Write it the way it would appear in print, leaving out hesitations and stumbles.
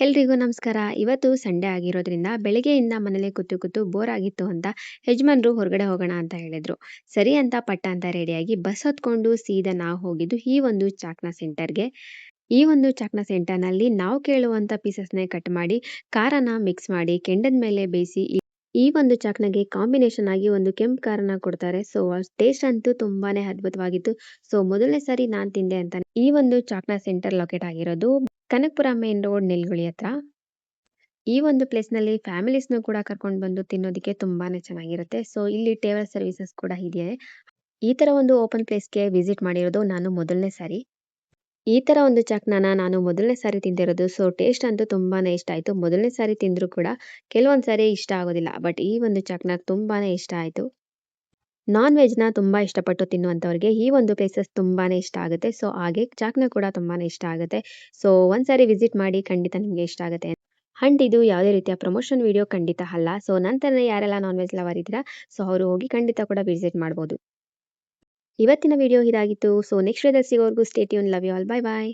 ಎಲ್ರಿಗೂ ನಮಸ್ಕಾರ. ಇವತ್ತು ಸಂಡೇ ಆಗಿರೋದ್ರಿಂದ ಬೆಳಗ್ಗೆಯಿಂದ ಮನೇಲಿ ಕೂತು ಬೋರ್ ಆಗಿತ್ತು ಅಂತ ಯಜಮಾನ್ರು ಹೊರಗಡೆ ಹೋಗೋಣ ಅಂತ ಹೇಳಿದ್ರು. ಸರಿ ಅಂತ ಪಟ್ಟ ಅಂತ ರೆಡಿಯಾಗಿ ಬಸ್ ಹತ್ಕೊಂಡು ಸೀದಾ ನಾವು ಹೋಗಿದ್ದು ಈ ಒಂದು ಚಾಕ್ನ ಸೆಂಟರ್‌ಗೆ. ಈ ಒಂದು ಚಾಕ್ನ ಸೆಂಟರ್‌ನಲ್ಲಿ ನಾವು ಕೇಳುವಂತ ಪೀಸಸ್‌ನೇ ಕಟ್ ಮಾಡಿ, ಖಾರನ ಮಿಕ್ಸ್ ಮಾಡಿ, ಕೆಂಡದ ಮೇಲೆ ಬೇಯಿಸಿ ಈ ಒಂದು ಚಾಕ್ನಾಗೆ ಕಾಂಬಿನೇಷನ್ ಆಗಿ ಒಂದು ಕೆಂಪು ಖಾರನ ಕೊಡ್ತಾರೆ. ಸೊ ಟೇಸ್ಟ್ ಅಂತೂ ತುಂಬಾನೇ ಅದ್ಭುತವಾಗಿತ್ತು. ಸೊ ಮೊದಲನೇ ಸಾರಿ ನಾನು ತಿಂದೆ ಅಂತ ಈ ಒಂದು ಚಾಕ್ನ ಸೆಂಟರ್ ಲೊಕೇಟ್ ಆಗಿರೋದು ಕನಕಪುರ ಮೇನ್ ರೋಡ್ ನಿಲ್ಗುಳಿ ಹತ್ರ. ಈ ಒಂದು ಪ್ಲೇಸ್‌ನಲ್ಲಿ ಫ್ಯಾಮಿಲೀಸ್‌ನು ಕೂಡ ಕರ್ಕೊಂಡು ಬಂದು ತಿನ್ನೋದಕ್ಕೆ ತುಂಬಾನೇ ಚೆನ್ನಾಗಿರುತ್ತೆ. ಸೊ ಇಲ್ಲಿ ಟೇಬಲ್ ಸರ್ವಿಸಸ್ ಕೂಡ ಇದೆ. ಈ ತರ ಒಂದು ಓಪನ್ ಪ್ಲೇಸ್‌ಗೆ ವಿಸಿಟ್ ಮಾಡಿರೋದು ನಾನು ಮೊದಲನೇ ಸಾರಿ. ಈ ತರ ಒಂದು ಚಾಕ್ನಾನ ನಾನು ಮೊದಲನೇ ಸಾರಿ ತಿಂದಿರೋದು. ಸೊ ಟೇಸ್ಟ್ ಅಂತೂ ತುಂಬಾನೇ ಇಷ್ಟ ಆಯ್ತು. ಮೊದಲನೇ ಸಾರಿ ತಿಂದ್ರು ಕೂಡ ಕೆಲವೊಂದು ಸಾರಿ ಇಷ್ಟ ಆಗೋದಿಲ್ಲ. ಬಟ್ ಈ ಒಂದು ಚಾಕ್ನ ತುಂಬಾನೇ ಇಷ್ಟ ಆಯ್ತು. ನಾನ್ ವೆಜ್‌ನ ತುಂಬಾ ಇಷ್ಟಪಟ್ಟು ತಿನ್ನುವಂಥವ್ರಿಗೆ ಈ ಒಂದು ಪ್ಲೇಸಸ್ ತುಂಬಾನೇ ಇಷ್ಟ ಆಗುತ್ತೆ. ಸೊ ಹಾಗೆ ಚಾಕ್ನ ಕೂಡ ತುಂಬಾನೇ ಇಷ್ಟ ಆಗುತ್ತೆ. ಸೊ ಒಂದ್ಸಾರಿ ವಿಸಿಟ್ ಮಾಡಿ ಖಂಡಿತ ನಿಮ್ಗೆ ಇಷ್ಟ ಆಗುತ್ತೆ. ಅಂಡ್ ಇದು ಯಾವುದೇ ರೀತಿಯ ಪ್ರಮೋಷನ್ ವಿಡಿಯೋ ಖಂಡಿತ ಅಲ್ಲ. ಸೊ ನಂತರ ಯಾರೆಲ್ಲ ನಾನ್ ವೆಜ್ ಲವರ್ ಇದ್ದೀರಾ ಸೊ ಅವರು ಹೋಗಿ ಖಂಡಿತ ಕೂಡ ವಿಸಿಟ್ ಮಾಡ್ಬೋದು. ಇವತ್ತಿನ ವಿಡಿಯೋ ಇದಾಗಿತ್ತು. ಸೊ ನೆಕ್ಸ್ಟ್ ವಿಡಿಯೋದಲ್ಲಿ ಸಿಗೋವರೆಗೂ stay tune. Love you all. Bye by.